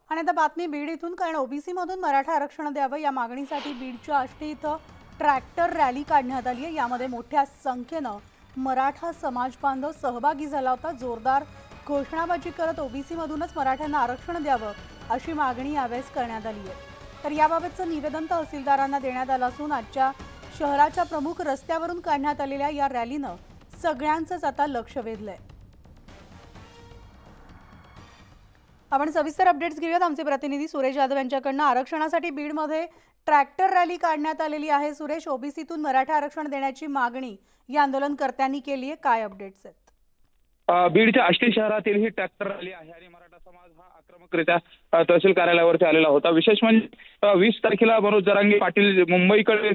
आणि आता बातमी बीड इथून, कारण ओबीसी मधून मराठा आरक्षण द्यावं या मागणीसाठी बीडच्या आष्टी इथं ट्रॅक्टर रॅली काढण्यात आली आहे। यामध्ये मोठ्या संख्येनं मराठा समाज बांधव सहभागी झाला होता। जोरदार घोषणाबाजी करत ओबीसी मधूनच मराठ्यांना आरक्षण द्यावं अशी मागणी यावेळेस करण्यात आली आहे। तर याबाबतचं निवेदन तहसीलदारांना देण्यात आलं असून आजच्या शहराच्या प्रमुख रस्त्यावरून काढण्यात आलेल्या या रॅलीनं सगळ्यांचंच आता लक्ष वेधलंय। आपण सविस्तर अपडेट्स घेऊयात आमचे प्रतिनिधी सुरेश यादव यांच्याकडनं। आरक्षणासाठी बीडमध्ये ट्रॅक्टर रॅली काढण्यात आलेली आहे। सुरेश, ओबीसीतून मराठा आरक्षण देण्याची मागणी या आंदोलनकर्त्यांनी केली आहे, काय अपडेट्स आहेत? बीडच्या आष्टी शहरातील ही ट्रॅक्टर रॅली आहे आणि मराठा समाज हा आक्रमकरित्या तहसील कार्यालयावरती आलेला होता। विशेष म्हणजे 20 तारखेला मनोज जरांगे पाटील मुंबईकडे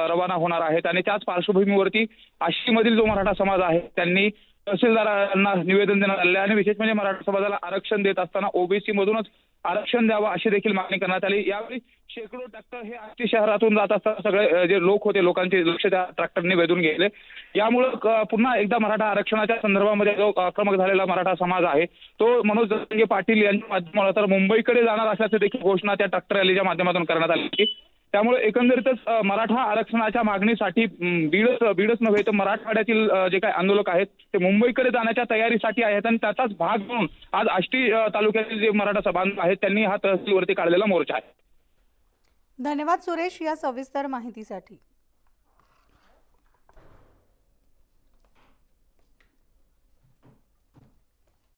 रवाना होणार आहेत आणि त्याच पार्श्वभूमीवरती आष्टीमधील जो मराठा समाज आहे त्यांनी तहसीलदारांना निवेदन देण्यात आले आणि विशेष म्हणजे मराठा समाजाला आरक्षण देत असताना ओबीसी मधूनच आरक्षण द्यावं अशी देखील मागणी करण्यात आली। यावेळी शेकडो ट्रॅक्टर हे आष्टी शहरातून जात असताना सगळे जे लोक होते, लोकांचे लक्ष त्या ट्रॅक्टरने वेधून घेतले। यामुळे पुन्हा एकदा मराठा आरक्षणाच्या संदर्भामध्ये जो आक्रमक झालेला मराठा समाज आहे तो मनोज जरांगे पाटील यांच्या माध्यमातून तर मुंबईकडे जाणार असल्याची देखील घोषणा त्या ट्रॅक्टर रॅलीच्या माध्यमातून करण्यात आली होती। त्यामुळे एकंदरीतच मराठा आरक्षणाच्या मागणीसाठी बीडच नव्हे तर मराठवाड्यातील जे काही आंदोलक आहेत ते मुंबईकडे जाण्याच्या तयारीसाठी आहेत आणि त्याचाच भाग म्हणून आज आष्टी तालुक्यातील जे मराठा बांधव आहेत त्यांनी हा तहसीलवरती काढलेला मोर्चा आहे। धन्यवाद सुरेश या सविस्तर माहितीसाठी।